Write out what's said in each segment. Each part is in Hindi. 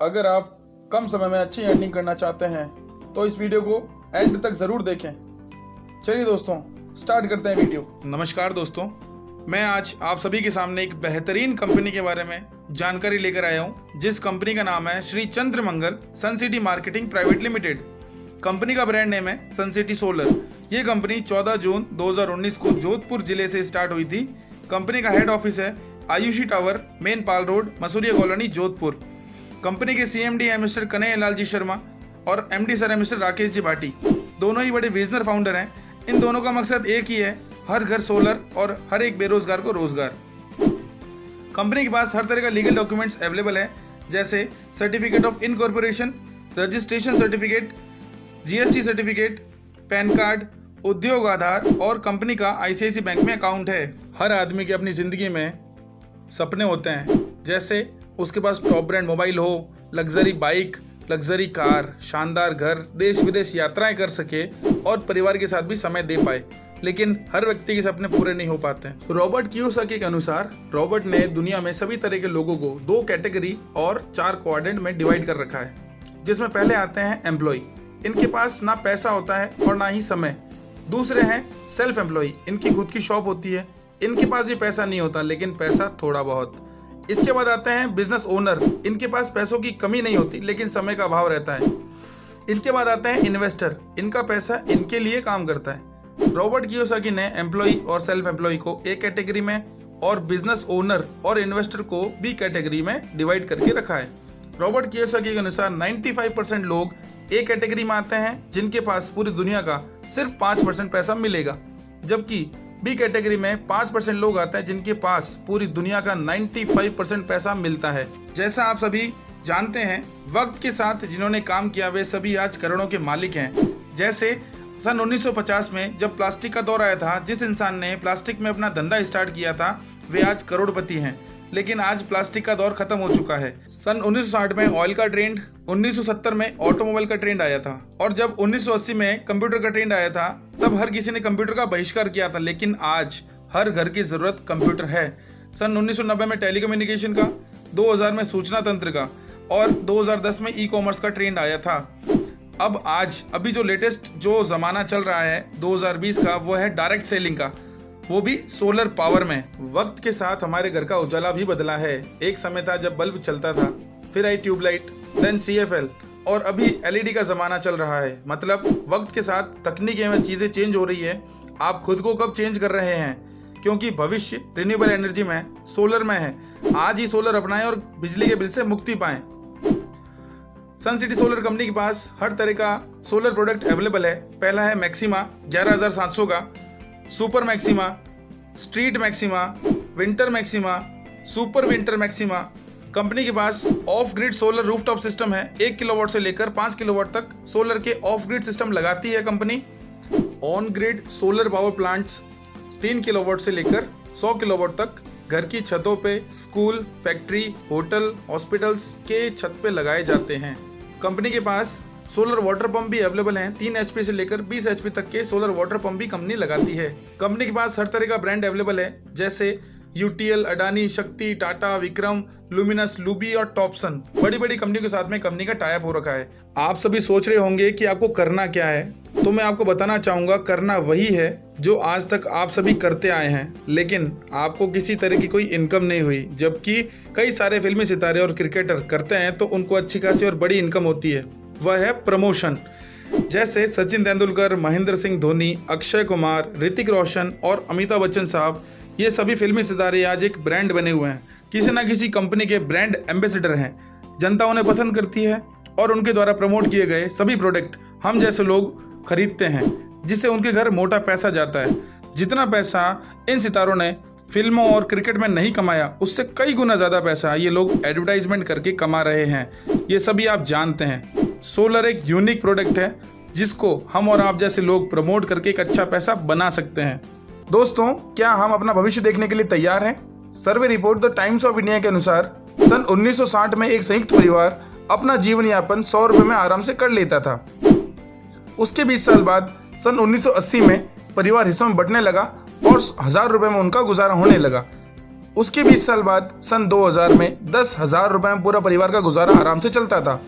अगर आप कम समय में अच्छी अर्निंग करना चाहते हैं तो इस वीडियो को एंड तक ज़रूर देखें। चलिए दोस्तों, स्टार्ट करते हैं वीडियो। नमस्कार दोस्तों, मैं आज आप सभी के सामने एक बेहतरीन कंपनी के बारे में जानकारी लेकर आया हूं, जिस कंपनी का नाम है Shri Chandramangal sun city marketing private limited. Company का ब्रांड नेम है सन सिटी सोलर। ये कंपनी 14 जून 2019 को जोधपुर जिले से स्टार्ट हुई थी। कंपनी का हेड ऑफिस है Ayushi tower, main Pal road, Masuria colony, Jodhpur. Company के CMD है मिस्टर कन्हैया लाल जी शर्मा और MD सर है मिस्टर राकेश जी भाटी। दोनों ही बड़े विजनर फाउंडर हैं। इन दोनों का मकसद एक ही है, हर घर सोलर और हर एक बेरोजगार को रोजगार। कंपनी के पास हर तरह का लीगल डॉक्यूमेंट्स अवेलेबल है, जैसे certificate of incorporation, registration certificate, GST certificate, pan card, उद्योग आधार और कंपनी का ICICI बैंक में अकाउंट है। हर आदमी की अपनी जिंदगी में सपने होते हैं, जैसे उसके पास टॉप ब्रांड मोबाइल हो, लग्जरी बाइक, लग्जरी कार, शानदार घर, देश विदेश यात्राएं कर सके और परिवार के साथ भी समय दे पाए। लेकिन हर व्यक्ति के सपने पूरे नहीं हो पाते हैं। रॉबर्ट कियोसाकी के अनुसार रॉबर्ट ने दुनिया में सभी तरह के लोगों को 2 कैटेगरी और 4 क्वाड्रेंट में डिवाइड कर रखा है, जिसमें पहले आते हैं एम्प्लॉय। इनके पास ना पैसा होता है और ना ही समय। दूसरे हैं सेल्फ एम्प्लॉय, इनकी खुद की शॉप होती है। इनके पास भी पैसा नहीं होता, लेकिन पैसा थोड़ा बहुत। इसके बाद आते हैं बिजनेस ओनर। इनके पास पैसों की कमी नहीं होती, लेकिन समय का अभाव रहता है। इनके बाद आते हैं इन्वेस्टर। इनका पैसा इनके लिए काम करता है। रॉबर्ट कियोसाकी ने एम्प्लॉय और सेल्फ एम्प्लॉय को एक कैटेगरी में और बिजनेस ओनर और इन्वेस्टर को बी कैटेगरी में डिवाइड करके रखा है। रॉबर्ट कियोसाकी के अनुसार 95% लोग ए कैटेगरी में आते हैं, जिनके पास पूरी दुनिया का सिर्फ 5% पैसा मिलेगा, जबकि बी कैटेगरी में 5% लोग आते हैं जिनके पास पूरी दुनिया का 95% पैसा मिलता है। जैसा आप सभी जानते हैं, वक्त के साथ जिन्होंने काम किया वे सभी आज करोड़ों के मालिक हैं। जैसे सन 1950 में जब प्लास्टिक का दौर आया था, जिस इंसान ने प्लास्टिक में अपना धंधा स्टार्ट किया था वे आज करोड़पति हैं। लेकिन आज प्लास्टिक का दौर खत्म हो चुका है। सन 1960 में ऑयल का ट्रेंड, 1970 में ऑटोमोबाइल का ट्रेंड आया था और जब 1980 में कंप्यूटर का ट्रेंड आया था, तब हर किसी ने कंप्यूटर का बहिष्कार किया था। लेकिन आज हर घर की जरूरत कंप्यूटर है। सन 1990 में टेलीकम्युनिकेशन का, 2000 में सूचना तंत्र का और 2010 में ई-कॉमर्स का ट्रेंड आया था। अब अभी जो लेटेस्ट जो जमाना चल रहा है 2020 का, वो है डायरेक्ट सेलिंग का, वो भी सोलर पावर में। वक्त के साथ हमारे घर का उजाला भी बदला है। एक समय था जब बल्ब चलता था, फिर आई ट्यूबलाइट, देन CFL और अभी LED का जमाना चल रहा है। मतलब वक्त के साथ तकनीकी में चीजें चेंज हो रही है। आप खुद को कब चेंज कर रहे हैं, क्योंकि भविष्य रिन्यूएबल एनर्जी में, सोलर में है। आज ही सोलर अपनाएं और बिजली के बिल से मुक्ति पाएं। सन सिटी सोलर कंपनी के पास हर तरह का सोलर प्रोडक्ट अवेलेबल है। पहला है मैक्सिमा 11,700 का, super Maxima, street Maxima, winter Maxima, super winter Maxima. Company के पास off grid solar rooftop system है। 1 किलोवाट से लेकर 5 किलोवाट तक सोलर के ऑफ ग्रिड सिस्टम लगाती है company. On grid solar power plants 3 kilowatt से लेकर 100 किलोवाट तक घर की छतों पे, स्कूल, फैक्ट्री, होटल, हॉस्पिटल्स के छत पे लगाए जाते हैं। कंपनी के पास सोलर वाटर पंप भी अवेलेबल हैं। 3 HP से लेकर 20 HP तक के सोलर वाटर पंप भी कंपनी लगाती है। कंपनी के पास हर तरह का ब्रांड अवेलेबल है, जैसे UTL, अडानी, शक्ति, टाटा, विक्रम, लुमिनस, लूबी और टॉपसन। बड़ी बड़ी कंपनियों के साथ में कंपनी का टाई अप हो रखा है। आप सभी सोच रहे होंगे कि आपको करना क्या है, तो मैं आपको बताना चाहूंगा, करना वही है जो आज तक आप सभी करते आए हैं, लेकिन आपको किसी तरह की कोई इनकम नहीं हुई। जबकि कई सारे फिल्मी सितारे और क्रिकेटर करते हैं तो उनको अच्छी खासी और बड़ी इनकम होती है। वह है प्रमोशन। जैसे सचिन तेंदुलकर, महेंद्र सिंह धोनी, अक्षय कुमार, ऋतिक रोशन और अमिताभ बच्चन साहब, ये सभी फिल्मी सितारे आज एक ब्रांड बने हुए हैं। किसी न किसी कंपनी के ब्रांड एम्बेसडर हैं। जनता उन्हें पसंद करती है और उनके द्वारा प्रमोट किए गए सभी प्रोडक्ट हम जैसे लोग खरीदते हैं, जिससे उनके घर मोटा पैसा जाता है। जितना पैसा इन सितारों ने फिल्मों और क्रिकेट में नहीं कमाया, उससे कई गुना ज्यादा पैसा ये लोग एडवर्टाइजमेंट करके कमा रहे हैं। ये सभी आप जानते हैं। सोलर एक यूनिक प्रोडक्ट है, जिसको हम और आप जैसे लोग प्रमोट करके एक अच्छा पैसा बना सकते हैं। दोस्तों, क्या हम अपना भविष्य देखने के लिए तैयार हैं? Survey report the times of India के अनुसार सन 1960 में एक संयुक्त परिवार अपना जीवन यापन 100 रुपए में आराम से कर लेता था। उसके 20 साल बाद सन 1980 में परिवार हिस्सों में बंटने लगा और 1000 रुपए में उनका गुजारा होने लगा। उसके 20 साल बाद सन 2000 में 10,000 रुपए में पूरा परिवार का गुजारा आराम से चलता था।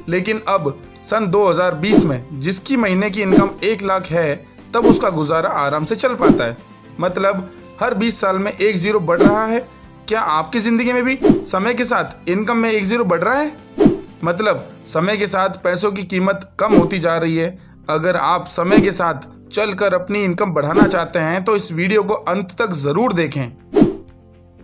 लेकिन अब सन 2020 में जिसकी महीने की इनकम 1 लाख है, तब उसका गुजारा आराम से चल पाता है। मतलब हर 20 साल में एक जीरो बढ़ रहा है। क्या आपकी जिंदगी में भी समय के साथ इनकम में एक जीरो बढ़ रहा है? मतलब समय के साथ पैसों की कीमत कम होती जा रही है। अगर आप समय के साथ चलकर अपनी इनकम बढ़ाना चाहते हैं तो इस वीडियो को अंत तक जरूर देखें।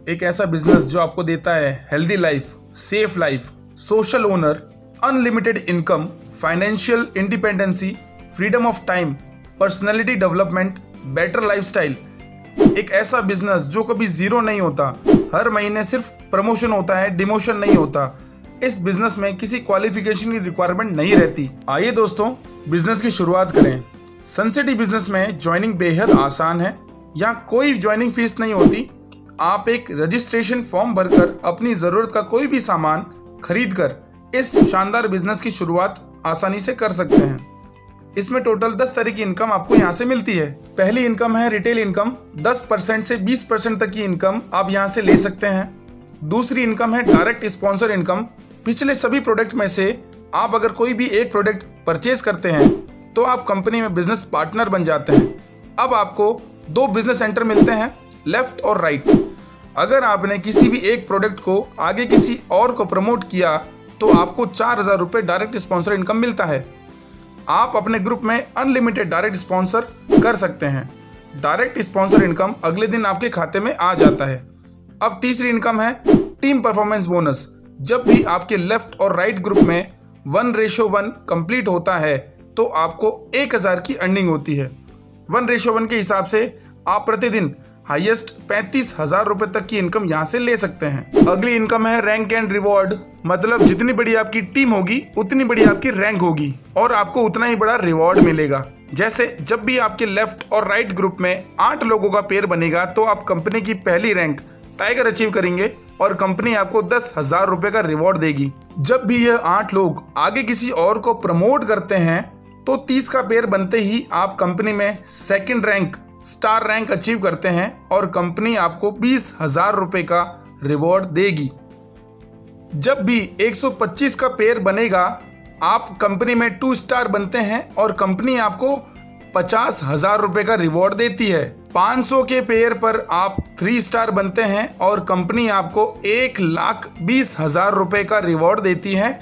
एक ऐसा बिजनेस जो आपको देता है healthy life, safe life, social owner, unlimited income, financial independency, freedom of time, personality development, better lifestyle. एक ऐसा बिजनेस जो कभी जीरो नहीं होता, हर महीने सिर्फ प्रमोशन होता है, डिमोशन नहीं होता। इस बिजनेस में किसी क्वालिफिकेशन की रिक्वायरमेंट नहीं रहती। आइए दोस्तों, बिजनेस की शुरुआत करें। सनसिटी बिजनेस में ज्वाइनिंग बेहद आसान है। यहाँ कोई ज्वाइनिंग फीस नहीं होती। आप एक रजिस्ट्रेशन फॉर्म भरकर अपनी जरूरत का कोई भी सामान खरीद कर इस शानदार बिजनेस की शुरुआत आसानी से कर सकते हैं। इसमें टोटल 10 तरह की इनकम आपको यहाँ से मिलती है। पहली इनकम है रिटेल इनकम। 10% से 20% तक की इनकम आप यहाँ से ले सकते हैं। दूसरी इनकम है डायरेक्ट स्पॉन्सर इनकम। पिछले सभी प्रोडक्ट में से आप अगर कोई भी एक प्रोडक्ट परचेज करते हैं तो आप कंपनी में बिजनेस पार्टनर बन जाते हैं। अब आपको 2 बिजनेस सेंटर मिलते हैं, लेफ्ट और राइट। अगर आपने किसी भी एक प्रोडक्ट को आगे किसी और को प्रमोट किया तो आपको 4,000 रुपये डायरेक्ट स्पॉन्सर इनकम मिलता है। आप अपने ग्रुप में अनलिमिटेड डायरेक्ट स्पॉन्सर कर सकते हैं। डायरेक्ट स्पॉन्सर इनकम अगले दिन आपके खाते में आ जाता है। अब तीसरी इनकम है टीम परफॉर्मेंस बोनस। जब भी आपके लेफ्ट और राइट ग्रुप में 1:1 कंप्लीट होता है तो आपको 1,000 की अर्निंग होती है। 1:1 के हिसाब से आप प्रतिदिन हाईएस्ट 35,000 रुपए तक की इनकम यहाँ से ले सकते हैं। अगली इनकम है रैंक एंड रिवॉर्ड। मतलब जितनी बड़ी आपकी टीम होगी उतनी बड़ी आपकी रैंक होगी और आपको उतना ही बड़ा रिवॉर्ड मिलेगा। जैसे जब भी आपके लेफ्ट और राइट ग्रुप में 8 लोगों का पेयर बनेगा तो आप कंपनी की पहली रैंक टाइगर अचीव करेंगे और कंपनी आपको 10,000 रुपए का रिवॉर्ड देगी। जब भी यह 8 लोग आगे किसी और को प्रमोट करते हैं तो 30 का पेयर बनते ही आप कंपनी में second rank, star rank achieve करते हैं और कंपनी आपको 20,000 रुपए का रिवॉर्ड देगी। जब भी 125 का पेयर बनेगा आप कंपनी में 2 स्टार बनते हैं और कंपनी आपको 50,000 रुपए का रिवॉर्ड देती है। 500 के पेयर पर आप 3 स्टार बनते हैं और कंपनी आपको 1,20,000 रुपए का रिवॉर्ड देती है।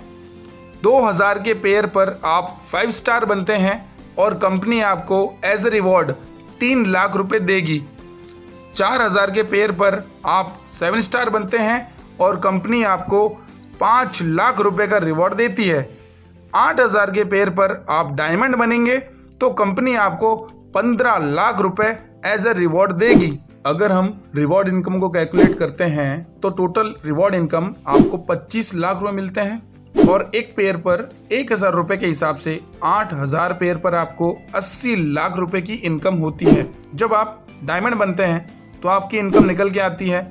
2,000 के पेयर पर आप 5 स्टार बनते हैं और कंपनी आपको एज ए रिवॉर्ड 3 लाख रुपए देगी। 4,000 के पेयर पर आप 7 स्टार बनते हैं और कंपनी आपको 5 लाख रुपए का रिवॉर्ड देती है। 8,000 के पेयर पर आप डायमंड बनेंगे तो कंपनी आपको 15 लाख रुपए एज ए रिवॉर्ड देगी। अगर हम रिवॉर्ड इनकम को कैलकुलेट करते हैं तो टोटल रिवॉर्ड इनकम आपको 25 लाख रुपए मिलते हैं और एक पेयर पर 1,000 रुपए के हिसाब से 8,000 पेयर पर आपको 80 लाख रुपए की इनकम होती है। जब आप डायमंड बनते हैं तो आपकी इनकम निकल के आती है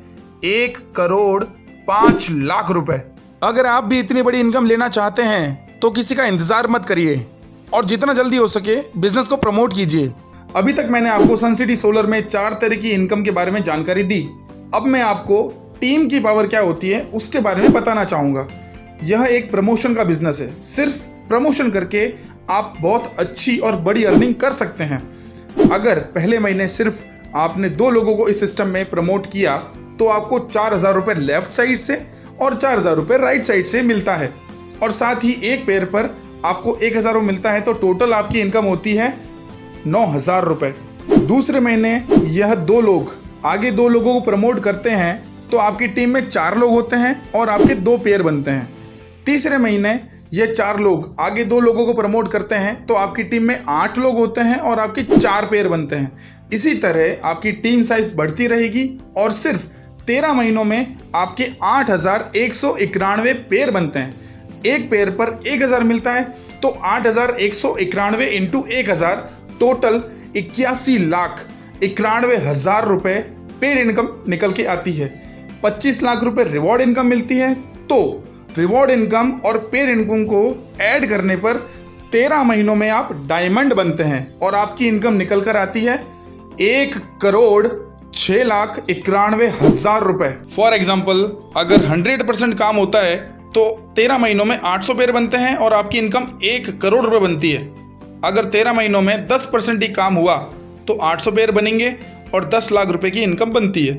1,05 लाख रुपए। अगर आप भी इतनी बड़ी इनकम लेना चाहते हैं तो किसी का इंतजार मत करिए और जितना जल्दी हो सके बिजनेस को प्रमोट कीजिए। अभी तक मैंने आपको सनसिटी सोलर में 4 तरह की इनकम के बारे में जानकारी दी। अब मैं आपको टीम की पावर क्या होती है उसके बारे में बताना चाहूंगा। यह एक प्रमोशन का बिजनेस है। सिर्फ प्रमोशन करके आप बहुत अच्छी और बड़ी अर्निंग कर सकते हैं। अगर पहले महीने सिर्फ आपने 2 लोगों को इस सिस्टम में प्रमोट किया तो आपको 4,000 रुपए लेफ्ट साइड से और 4,000 रुपए राइट साइड से मिलता है और साथ ही एक पेयर पर आपको 1,000 मिलता है तो टोटल आपकी इनकम होती है 9,000 रुपए। दूसरे महीने यह 2 लोग आगे 2 लोगों को प्रमोट करते हैं तो आपकी टीम में 4 लोग होते हैं और आपके 2 पेयर बनते हैं। तीसरे महीने ये 4 लोग आगे 2 लोगों को प्रमोट करते हैं तो आपकी टीम में 8 लोग होते हैं और आपके 4 पेयर बनते हैं। इसी तरह आपकी टीम साइज बढ़ती रहेगी और सिर्फ 13 महीनों में आपके 8,191 पेयर बनते हैं। एक पेयर पर 1,000 मिलता है तो 8,191 इंटू 1,000 टोटल 81,91,000 रुपए पेड इनकम निकल के आती है। 25 लाख रुपए रिवॉर्ड इनकम मिलती है। तो रिवॉर्ड इनकम और पेड इनकम को ऐड करने पर 13 महीनों में आप डायमंड बनते हैं और आपकी इनकम निकल कर आती है 6,91,000 रुपए। फॉर एग्जाम्पल, अगर 100% काम होता है तो 13 महीनों में 800 पेयर बनते हैं और आपकी इनकम 1 करोड़ रुपए बनती है। अगर 13 महीनों में 10% ही काम हुआ तो 800 पेयर बनेंगे और 10 लाख रुपए की इनकम बनती है।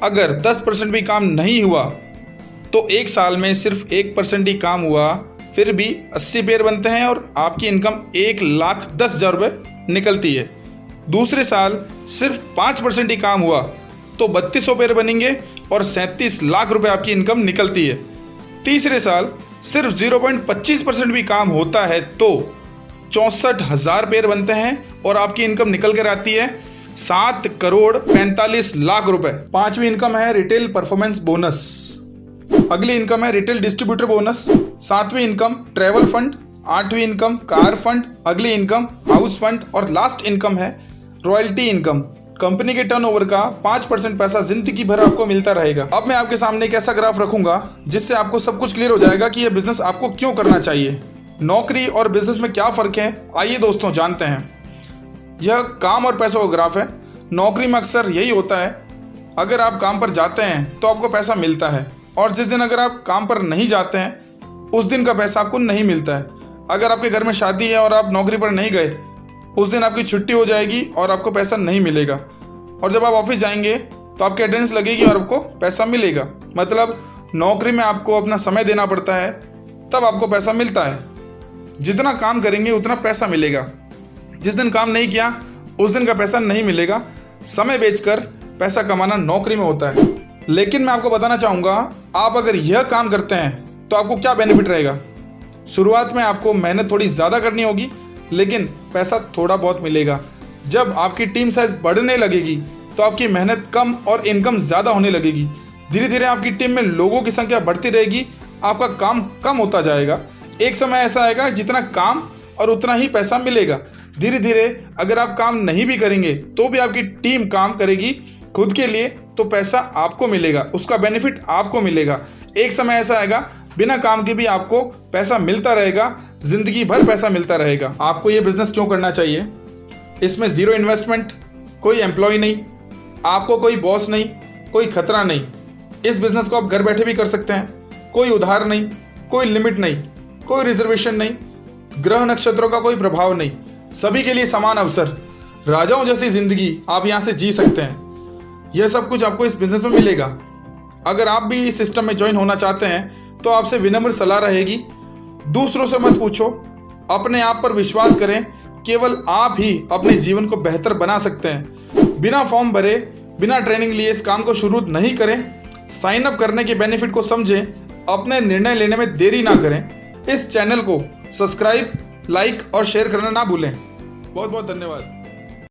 अगर 10% भी काम नहीं हुआ तो एक साल में सिर्फ 1% ही काम हुआ, फिर भी 80 पेयर बनते हैं और आपकी इनकम 1,10,000 रुपये निकलती है। दूसरे साल सिर्फ 5% ही काम हुआ तो 3200 पेयर बनेंगे और 37 लाख रुपए आपकी इनकम निकलती है। तीसरे साल सिर्फ 0.25% भी काम होता है तो 64,000 पेयर बनते हैं और आपकी इनकम निकल कर आती है 7,45,00,000 रुपए। पांचवी इनकम है रिटेल परफॉर्मेंस बोनस। अगली इनकम है रिटेल डिस्ट्रीब्यूटर बोनस। सातवीं इनकम ट्रैवल फंड। आठवीं इनकम कार फंड। अगली इनकम हाउस फंड और लास्ट इनकम है रॉयल्टी इनकम। कंपनी के टर्नओवर का 5% पैसा जिंदगी भर आपको मिलता रहेगा। अब मैं आपके सामने एक ऐसा ग्राफ रखूंगा जिससे आपको सब कुछ क्लियर हो जाएगा कि यह बिजनेस आपको क्यों करना चाहिए। नौकरी और बिजनेस में क्या फर्क है, आइए दोस्तों जानते हैं। यह काम और पैसों का ग्राफ है। नौकरी में अक्सर यही होता है, अगर आप काम पर जाते हैं तो आपको पैसा मिलता है और जिस दिन अगर आप काम पर नहीं जाते हैं उस दिन का पैसा आपको नहीं मिलता है। अगर आपके घर में शादी है और आप नौकरी पर नहीं गए, उस दिन आपकी छुट्टी हो जाएगी और आपको पैसा नहीं मिलेगा। और जब आप ऑफिस जाएंगे तो आपकी अटेंडेंस लगेगी और आपको पैसा मिलेगा। मतलब नौकरी में आपको अपना समय देना पड़ता है, तब आपको पैसा मिलता है। जितना काम करेंगे उतना पैसा मिलेगा। जिस दिन काम नहीं किया उस दिन का पैसा नहीं मिलेगा। समय बेचकर पैसा कमाना नौकरी में होता है। लेकिन मैं आपको बताना चाहूँगा, आप अगर यह काम करते हैं तो आपको क्या बेनिफिट रहेगा। शुरुआत में आपको मेहनत थोड़ी ज़्यादा करनी होगी लेकिन पैसा थोड़ा बहुत मिलेगा। जब आपकी टीम साइज बढ़ने लगेगी तो आपकी मेहनत कम और इनकम ज़्यादा होने लगेगी। धीरे धीरे आपकी टीम में लोगों की संख्या बढ़ती रहेगी, आपका काम कम होता जाएगा। एक समय ऐसा आएगा जितना काम और उतना ही पैसा मिलेगा। धीरे धीरे अगर आप काम नहीं भी करेंगे तो भी आपकी टीम काम करेगी खुद के लिए, तो पैसा आपको मिलेगा, उसका बेनिफिट आपको मिलेगा। एक समय ऐसा आएगा बिना काम के भी आपको पैसा मिलता रहेगा, जिंदगी भर पैसा मिलता रहेगा। आपको ये बिजनेस क्यों करना चाहिए? इसमें जीरो इन्वेस्टमेंट, कोई एम्प्लॉय नहीं, आपको कोई बॉस नहीं, कोई खतरा नहीं। इस बिजनेस को आप घर बैठे भी कर सकते हैं। कोई उधार नहीं, कोई लिमिट नहीं, कोई रिजर्वेशन नहीं, ग्रह नक्षत्रों का कोई प्रभाव नहीं, सभी के लिए समान अवसर, राजाओं जैसी जिंदगी आप यहाँ से जी सकते हैं। यह सब कुछ आपको इस बिजनेस में मिलेगा। अगर आप भी इस सिस्टम में ज्वाइन होना चाहते हैं तो आपसे विनम्र सलाह रहेगी, दूसरों से मत पूछो, अपने आप पर विश्वास करें। केवल आप ही अपने जीवन को बेहतर बना सकते हैं। बिना फॉर्म भरे, बिना ट्रेनिंग लिए इस काम को शुरू नहीं करें। साइन अप करने के बेनिफिट को समझें, अपने निर्णय लेने में देरी ना करें। इस चैनल को सब्सक्राइब, लाइक और शेयर करना ना भूलें। बहुत बहुत धन्यवाद।